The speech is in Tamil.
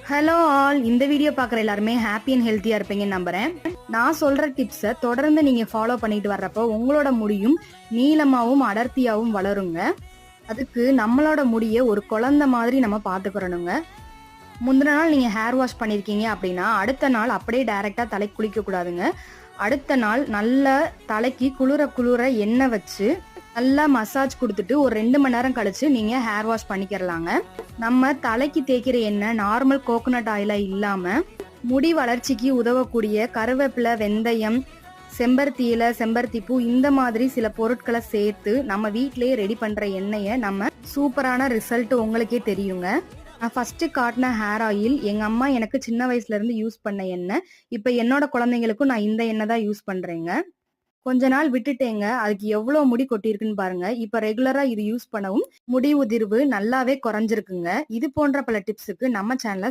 ஹலோ ஆல், இந்த வீடியோ பார்க்குற எல்லாருமே ஹாப்பி அண்ட் ஹெல்த்தியாக இருப்பீங்கன்னு நம்புறேன். நான் சொல்கிற டிப்ஸை தொடர்ந்து நீங்கள் ஃபாலோ பண்ணிட்டு வர்றப்போ உங்களோட முடியும் நீளமாகவும் அடர்த்தியாகவும் வளருங்க. அதுக்கு நம்மளோட முடியை ஒரு குழந்தை மாதிரி நம்ம பார்த்துக்கிறணுங்க. முந்தின நாள் நீங்கள் ஹேர் வாஷ் பண்ணியிருக்கீங்க அப்படின்னா அடுத்த நாள் அப்படியே டைரெக்டாக தலைக்கு குளிக்கக்கூடாதுங்க. அடுத்த நாள் நல்ல தலைக்கு குளிர எண்ணெய் வச்சு நல்லா மசாஜ் கொடுத்துட்டு ஒரு 2 மணி நேரம் கழிச்சு நீங்க ஹேர் வாஷ் பண்ணிக்கிறலாங்க. நம்ம தலைக்கு தேய்க்கிற எண்ணெய் நார்மல் கோகோனட் ஆயிலா இல்லாம முடி வளர்ச்சிக்கு உதவக்கூடிய கருவேப்பிலை, வெந்தயம், செம்பருத்தி இலை, செம்பருத்தி பூ இந்த மாதிரி சில பொருட்களை சேர்த்து நம்ம வீட்டிலேயே ரெடி பண்ற எண்ணெயை நம்ம சூப்பரான ரிசல்ட் உங்களுக்கே தெரியுங்க. நான் ஃபர்ஸ்ட் காட்டின ஹேர் ஆயில் எங்க அம்மா எனக்கு சின்ன வயசுல இருந்து யூஸ் பண்ண எண்ணெய். இப்ப என்னோட குழந்தைங்களுக்கும் நான் இந்த எண்ணெய் தான் யூஸ் பண்றேங்க. கொஞ்ச நாள் விட்டுட்டேங்க, அதுக்கு எவ்வளவு முடி கொட்டியிருக்குன்னு பாருங்க. இப்ப ரெகுலரா இது யூஸ் பண்ணவும் முடி உதிர்வு நல்லாவே குறைஞ்சிருக்குங்க. இது போன்ற பல டிப்ஸுக்கு நம்ம சேனலை